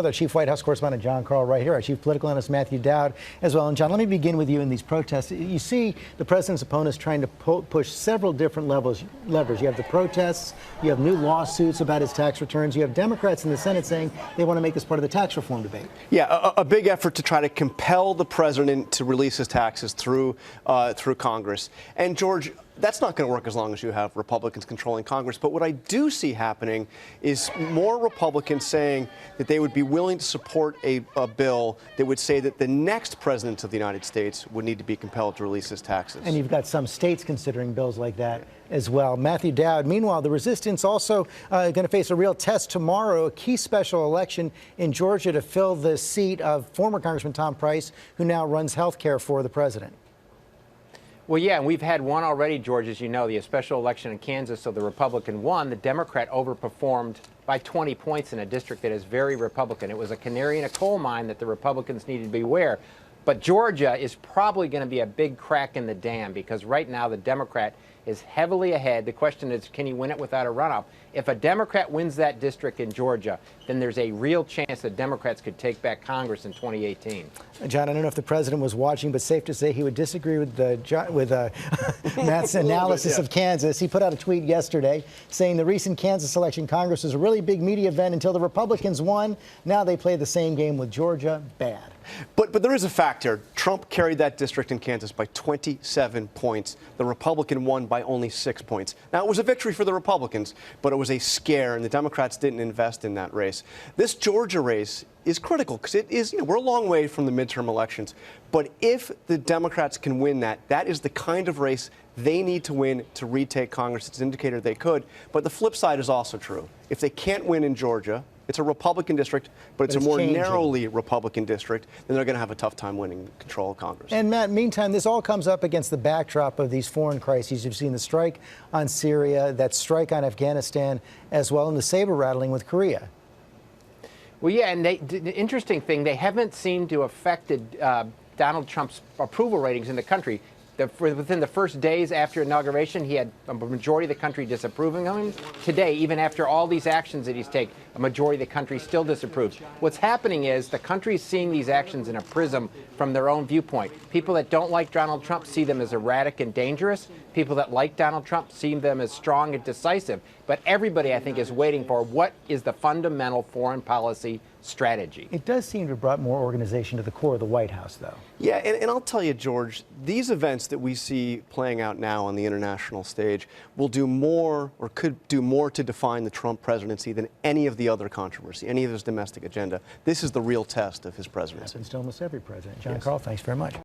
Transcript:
with our chief White House correspondent, Jon Karl, right here, our chief political analyst, Matthew Dowd, as well. And, John, let me begin with you in these protests. You see the president's opponents trying to push several different levers. You have the protests, you have new lawsuits about his tax returns, you have Democrats in the Senate saying they want to make this part of the tax reform debate. Yeah, a big effort to try to compel the president to release his taxes through Congress. And, George, that's not going to work as long as you have Republicans controlling Congress. But what I do see happening is more Republicans saying that they would be willing to support a bill that would say that the next president of the United States would need to be compelled to release his taxes. And you've got some states considering bills like that as well. Matthew Dowd, meanwhile, the resistance also going to face a real test tomorrow, a key special election in Georgia to fill the seat of former Congressman Tom Price, who now runs health care for the president. Well, yeah, and we've had one already, George, as you know, the special election in Kansas, so the Republican won. The Democrat overperformed by 20 points in a district that is very Republican. It was a canary in a coal mine that the Republicans needed to beware. But Georgia is probably going to be a big crack in the dam because right now the Democrat is heavily ahead. The question is, can he win it without a runoff? If a Democrat wins that district in Georgia, then there's a real chance that Democrats could take back Congress in 2018. John, I don't know if the president was watching, but safe to say he would disagree with Matt's analysis of Kansas. He put out a tweet yesterday saying the recent Kansas election Congress was a really big media event until the Republicans won. Now they play the same game with Georgia. Bad. But there is a fact here. Trump carried that district in Kansas by 27 points. The Republican won by only 6 points. Now, it was a victory for the Republicans, but it was a scare, and the Democrats didn't invest in that race. This Georgia race is critical because it is, we're a long way from the midterm elections. But if the Democrats can win that, that is the kind of race they need to win to retake Congress. It's an indicator they could. But the flip side is also true. If they can't win in Georgia, it's a Republican district, but it's a more narrowly Republican district, then they're going to have a tough time winning control of Congress. And, Matt, meantime, this all comes up against the backdrop of these foreign crises. You've seen the strike on Syria, that strike on Afghanistan as well, and the saber rattling with Korea. Well, yeah, and the interesting thing, they haven't seemed to have affected Donald Trump's approval ratings in the country. Within the first days after inauguration, he had a majority of the country disapproving of him. Today, even after all these actions that he's taken, a majority of the country still disapproves. What's happening is the country is seeing these actions in a prism from their own viewpoint. People that don't like Donald Trump see them as erratic and dangerous. People that like Donald Trump see them as strong and decisive. But everybody, I think, is waiting for what is the fundamental foreign policy strategy. It does seem to have brought more organization to the core of the White House, though. Yeah, and I'll tell you, George, these events that we see playing out now on the international stage will do more or could do more to define the Trump presidency than any of the other controversy, any of his domestic agenda. This is the real test of his presidency. Happens to almost every president. Jon Karl, thanks very much.